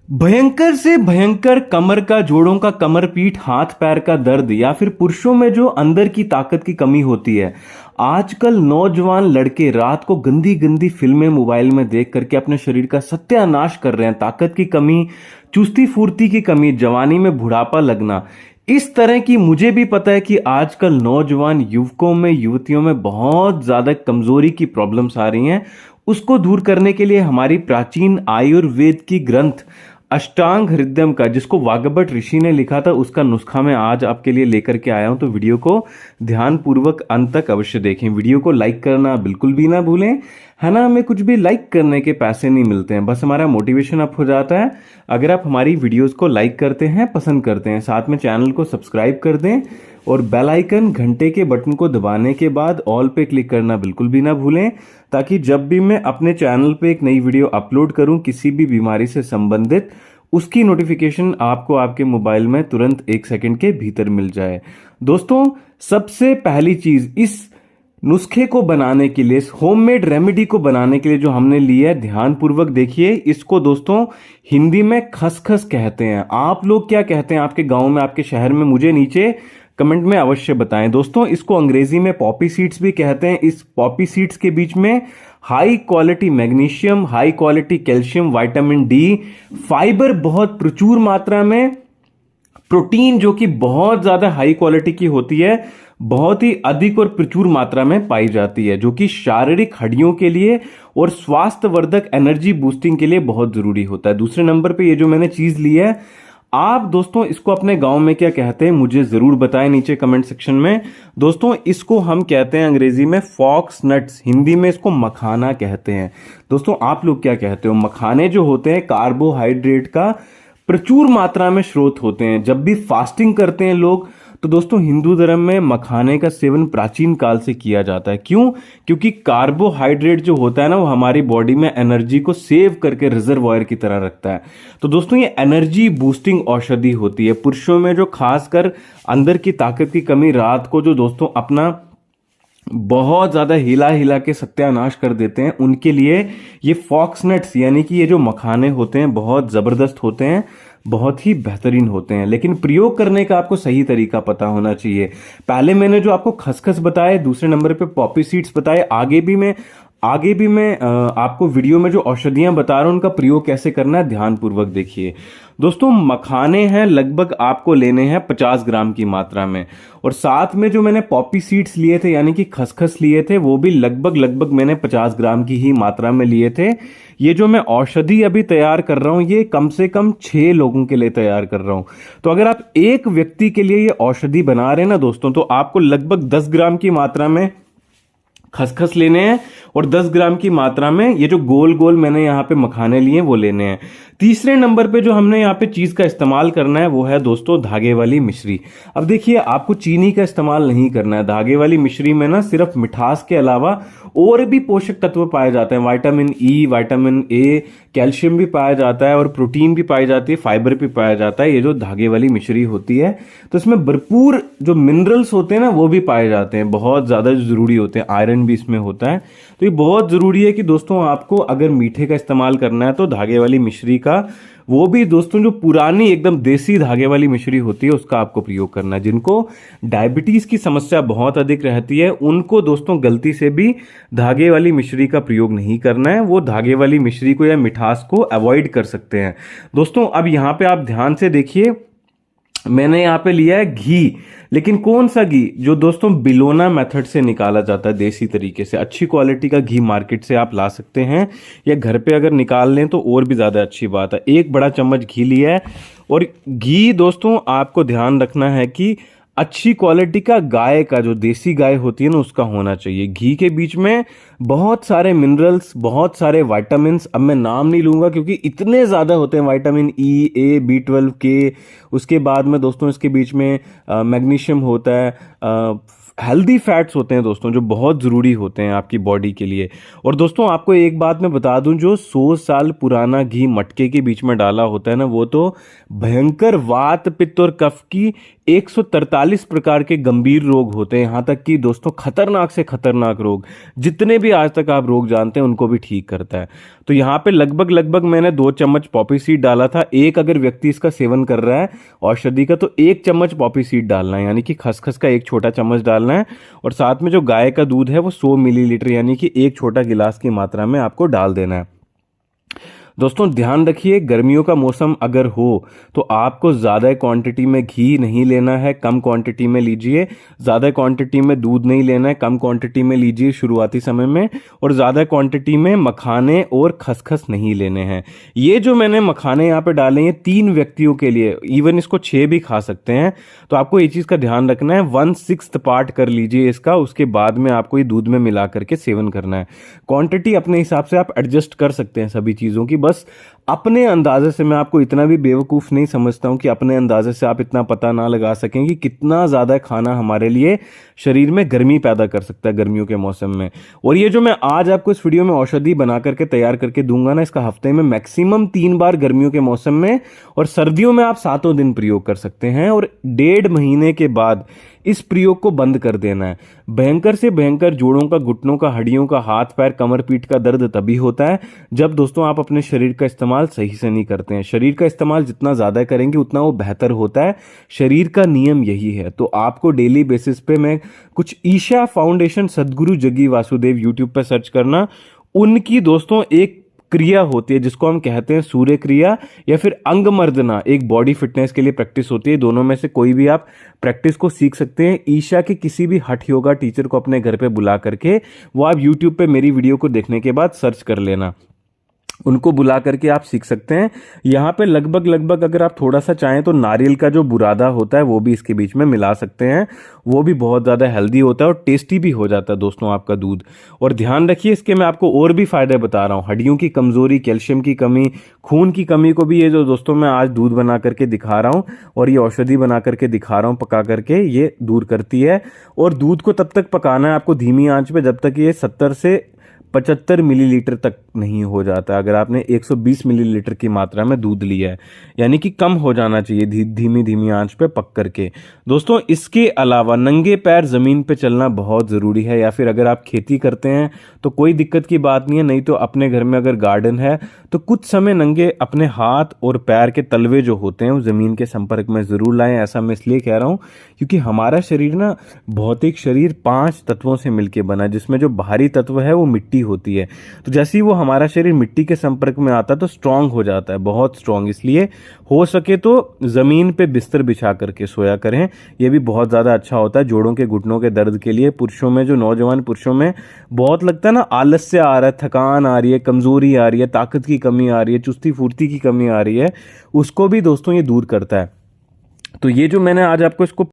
भयंकर से भयंकर कमर का, जोड़ों का, कमर पीठ, हाथ पैर का दर्द या फिर पुरुषों में जो अंदर की ताकत की कमी होती है। आजकल नौजवान लड़के रात को गंदी गंदी फिल्में मोबाइल में देख करके अपने शरीर का सत्यानाश कर रहे हैं। ताकत की कमी, चुस्ती फुर्ती की कमी, जवानी में बुढ़ापा लगना, इस तरह की मुझे भी पता है कि आजकल नौजवान युवकों में, युवतियों में बहुत ज्यादा कमजोरी की प्रॉब्लम्स आ रही हैं। उसको दूर करने के लिए हमारी प्राचीन आयुर्वेद की ग्रंथ अष्टांग हृदयम का, जिसको वाग्भट ऋषि ने लिखा था, उसका नुस्खा मैं आज आपके लिए लेकर के आया हूं। तो वीडियो को ध्यानपूर्वक अंत तक अवश्य देखें। वीडियो को लाइक करना बिल्कुल भी ना भूलें, है ना। हमें कुछ भी लाइक करने के पैसे नहीं मिलते हैं, बस हमारा मोटिवेशन अप हो जाता है अगर आप हमारी वीडियोस को लाइक करते हैं, पसंद करते हैं। साथ में चैनल को सब्सक्राइब कर दें और बेल आइकन, घंटे के बटन को दबाने के बाद ऑल पे क्लिक करना बिल्कुल भी ना भूलें, ताकि जब भी मैं अपने चैनल पे एक नई वीडियो अपलोड करूं किसी भी बीमारी से संबंधित, उसकी नोटिफिकेशन आपको आपके मोबाइल में तुरंत 1 सेकंड के भीतर मिल जाए। दोस्तों, सबसे पहली चीज इस नुस्खे को बनाने के लिए, इस होममेड रेमेडी को बनाने के लिए जो हमने लिया है, ध्यानपूर्वक देखिए। इसको दोस्तों हिंदी में खसखस कहते हैं। आप लोग क्या कहते हैं आपके गांव में, आपके शहर में? मुझे नीचे कमेंट में अवश्य बताएं। दोस्तों, इसको अंग्रेजी में पॉपी सीड्स भी कहते हैं। इस पॉपी सीड्स के बीच में high quality magnesium, high quality calcium, vitamin D, fibre बहुत प्रचुर मात्रा में, प्रोटीन जो कि बहुत ज्यादा हाई क्वालिटी की होती है, बहुत ही अधिक और प्रचुर मात्रा में पाई जाती है, जो कि शारीरिक हड्डियों के लिए और स्वास्थ्यवर्धक एनर्जी बूस्टिंग के लिए बहुत जरूरी होता है। दूसरे नंबर पे ये जो मैंने चीज ली है, आप दोस्तों इसको अपने गांव में क्या कहते हैं मुझे जरूर बताएं नीचे कमेंट सेक्शन में। दोस्तों, इसको हम कहते हैं अंग्रेजी में फॉक्स नट्स, हिंदी में इसको मखाना कहते हैं। दोस्तों, आप लोग क्या कहते हो? मखाने जो होते हैं कार्बोहाइड्रेट का प्रचुर मात्रा में स्रोत होते हैं। जब भी फास्टिंग करते हैं लोग, तो दोस्तों हिंदू धर्म में मखाने का सेवन प्राचीन काल से किया जाता है। क्यों? क्योंकि कार्बोहाइड्रेट जो होता है ना, वो हमारी बॉडी में एनर्जी को सेव करके रिजर्वॉयर की तरह रखता है। तो दोस्तों, ये एनर्जी बूस्टिंग औषधि होती है। पुरुषों में जो खासकर अंदर की ताकत की कमी, रात को जो दोस्तों अपना बहुत ज्यादा हिला हिला के सत्यानाश कर देते हैं, उनके लिए ये फॉक्स नट्स यानी कि ये जो मखाने होते हैं बहुत जबरदस्त होते हैं, बहुत ही बेहतरीन होते हैं। लेकिन प्रयोग करने का आपको सही तरीका पता होना चाहिए। पहले मैंने जो आपको खसखस बताए, दूसरे नंबर पे पॉपी सीड्स बताए, आगे भी मैं आपको वीडियो में जो औषधियां बता रहा हूं उनका प्रयोग कैसे करना है, ध्यानपूर्वक देखिए। दोस्तों, मखाने हैं लगभग आपको लेने हैं 50 ग्राम की मात्रा में, और साथ में जो मैंने पॉपी सीड्स लिए थे यानी कि खसखस लिए थे, वो भी लगभग मैंने 50 ग्राम की ही मात्रा में लिए थे। ये जो मैं औषधि अभी तैयार कर रहा हूं, ये कम से कम 6 लोगों के लिए तैयार कर रहा हूं। तो अगर आप एक व्यक्ति के लिए ये औषधि बना रहे हैं ना दोस्तों, तो आपको लगभग 10 ग्राम की मात्रा में खसखस लेने हैं और 10 ग्राम की मात्रा में ये जो गोल गोल मैंने यहाँ पे मखाने लिए वो लेने हैं। तीसरे नंबर पे जो हमने यहाँ पे चीज का इस्तेमाल करना है वो है दोस्तों धागे वाली मिश्री। अब देखिए, आपको चीनी का इस्तेमाल नहीं करना है। धागे वाली मिश्री में ना सिर्फ मिठास के अलावा और भी पोषक तत्व पाए जाते हैं। Vitamin E, vitamin A, calcium भी पाया जाता है और प्रोटीन भी पाई जाती है, फाइबर भी पाया जाता है। ये जो धागे वाली मिश्री होती है, तो इसमें भरपूर जो मिनरल्स होते हैं ना वो भी पाए जाते हैं, बहुत ज्यादा जरूरी होते हैं। आयरन भी इसमें होता है। तो ये बहुत जरूरी है कि दोस्तों आपको अगर मीठे का इस्तेमाल करना है तो धागे वाली मिश्री का, वो भी दोस्तों जो पुरानी एकदम देसी धागे वाली मिश्री होती है उसका आपको प्रयोग करना है। जिनको डायबिटीज की समस्या बहुत अधिक रहती है, उनको दोस्तों गलती से भी धागे वाली मिश्री का प्रयोग नहीं करना है। वो धागे वाली मिश्री को या मिठास को अवॉइड कर सकते हैं। दोस्तों, अब यहां पे आप ध्यान से देखिए, मैंने यहां पे लिया है घी। लेकिन कौन सा घी? जो दोस्तों बिलोना मेथड से निकाला जाता है, देसी तरीके से। अच्छी क्वालिटी का घी मार्केट से आप ला सकते हैं, या घर पे अगर निकाल लें तो और भी ज्यादा अच्छी बात है। 1 बड़ा चम्मच घी लिया है। और घी दोस्तों आपको ध्यान रखना है कि अच्छी क्वालिटी का, गाय का, जो देसी गाय होती है ना उसका होना चाहिए। घी के बीच में बहुत सारे मिनरल्स, बहुत सारे विटामिन्स, अब मैं नाम नहीं लूंगा क्योंकि इतने ज्यादा होते हैं। विटामिन ई, ए, B12 के, उसके बाद में दोस्तों इसके बीच में मैग्नीशियम होता है, हेल्दी फैट्स होते हैं दोस्तों, जो बहुत जरूरी होते हैं आपकी बॉडी के लिए। और दोस्तों आपको एक बात मैं बता दूं, जो 100 साल पुराना घी मटके के बीच में डाला होता है ना, वो तो भयंकर वात, पित्त और कफ की 143 प्रकार के गंभीर रोग होते हैं, यहाँ तक कि दोस्तों खतरनाक से खतरनाक रोग, जितने भी आज तक आप रोग जानते हैं उनको भी ठीक करता है। तो यहाँ पे लगभग लगभग मैंने 2 चम्मच पॉपी सीड डाला था। एक अगर व्यक्ति इसका सेवन कर रहा है औषधि का तो 1 चम्मच पॉपी सीड डालना है, यानी कि खसखस का 1 छोटा चम्मच डालना है। और साथ में जो गाय का दूध है वो 100 मिलीलीटर यानी कि 1 छोटा गिलास की मात्रा में आपको डाल देना है। दोस्तों ध्यान रखिए, गर्मियों का मौसम अगर हो तो आपको ज़्यादा क्वांटिटी में घी नहीं लेना है, कम क्वांटिटी में लीजिए। ज़्यादा क्वांटिटी में दूध नहीं लेना है, कम क्वांटिटी में लीजिए शुरुआती समय में। और ज़्यादा क्वांटिटी में मखाने और खसखस नहीं लेने हैं। ये जो मैंने मखाने यहाँ पे डाले हैं 3 व्यक्तियों के लिए, इवन इसको 6 भी खा सकते हैं। तो आपको ये चीज़ का ध्यान रखना है, 1/6 पार्ट कर लीजिए इसका, उसके बाद में आपको ये दूध में मिला करके सेवन करना है। क्वांटिटी अपने हिसाब से आप एडजस्ट कर सकते हैं सभी चीज़ों की। बस अपने अंदाजे से, मैं आपको इतना भी बेवकूफ़ नहीं समझता हूं कि अपने अंदाजे से आप इतना पता ना लगा सकें कि कितना ज़्यादा खाना हमारे लिए शरीर में गर्मी पैदा कर सकता है गर्मियों के मौसम में। और ये जो मैं आज आपको इस वीडियो में औषधि बना करके तैयार करके दूंगा ना, इसका हफ्ते में मैक्सिमम 3 बार गर्मियों के मौसम में, और सर्दियों में आप 7 दिन प्रयोग कर सकते हैं। और 1.5 महीने के बाद इस प्रयोग को बंद कर देना है। भयंकर से भयंकर जोड़ों का, घुटनों का, हड्डियों का, हाथ पैर, कमर पीठ का दर्द तभी होता है जब दोस्तों आप अपने शरीर का इस्तेमाल सही से नहीं करते हैं। शरीर का इस्तेमाल जितना ज्यादा करेंगे उतना वो बेहतर होता है। शरीर का नियम यही है। तो आपको डेली बेसिस पे मैं कुछ ईशा फाउंडेशन सदगुरु जग्गी वासुदेव यूट्यूब पे सर्च करना, उनकी दोस्तों एक क्रिया होती है जिसको हम कहते हैं सूर्य क्रिया या फिर अंगमर्दना, एक बॉडी फिटनेस के लिए प्रैक्टिस होती है। दोनों में से कोई भी आप प्रैक्टिस को सीख सकते हैं। ईशा के किसी भी हठ योगा टीचर को अपने घर पे बुला करके, वो आप यूट्यूब पे मेरी वीडियो को देखने के बाद सर्च कर लेना, उनको बुला करके आप सीख सकते हैं। यहाँ पे लगभग लगभग अगर आप थोड़ा सा चाहें तो नारियल का जो बुरादा होता है वो भी इसके बीच में मिला सकते हैं। वो भी बहुत ज़्यादा हेल्दी होता है और टेस्टी भी हो जाता है दोस्तों आपका दूध। और ध्यान रखिए, इसके मैं आपको और भी फायदे बता रहा हूँ। हड्डियों की कमजोरी, कैल्शियम की कमी, खून की कमी को भी ये जो दोस्तों मैं आज दूध बना करके दिखा रहा हूँ और ये औषधि बना करके दिखा रहा हूँ पका करके, ये दूर करती है। और दूध को तब तक पकाना है आपको धीमी आंच पे जब तक ये 70 से 75 मिलीलीटर तक नहीं हो जाता। अगर आपने 120 मिलीलीटर की मात्रा में दूध लिया है, यानी कि कम हो जाना चाहिए धीमी धीमी आंच पे पक करके। दोस्तों इसके अलावा नंगे पैर जमीन पे चलना बहुत ज़रूरी है, या फिर अगर आप खेती करते हैं तो कोई दिक्कत की बात नहीं है, नहीं तो अपने घर में अगर गार्डन है तो कुछ समय नंगे अपने हाथ और पैर के तलवे जो होते हैं वो ज़मीन के संपर्क में ज़रूर लाएं। ऐसा मैं इसलिए कह रहा हूँ क्योंकि हमारा शरीर ना, भौतिक शरीर 5 तत्वों से मिलकर बना है, जिसमें जो बाहरी तत्व है वो मिट्टी होती है। तो जैसे ही वो हमारा शरीर मिट्टी के संपर्क में आता है तो स्ट्रांग हो जाता है, बहुत स्ट्रांग। इसलिए हो सके तो जमीन पे बिस्तर बिछा करके सोया करें, ये भी बहुत ज्यादा अच्छा होता है जोड़ों के, घुटनों के दर्द के लिए। पुरुषों में, जो नौजवान पुरुषों में बहुत लगता है ना आलस्य आ रहा है, थकान आ रही है, कमजोरी आ रही है, ताकत की कमी आ रही है, चुस्ती फुर्ती की कमी आ रही है, उसको भी दोस्तों ये दूर करता है। तो ये जो मैंने आज आपको इसको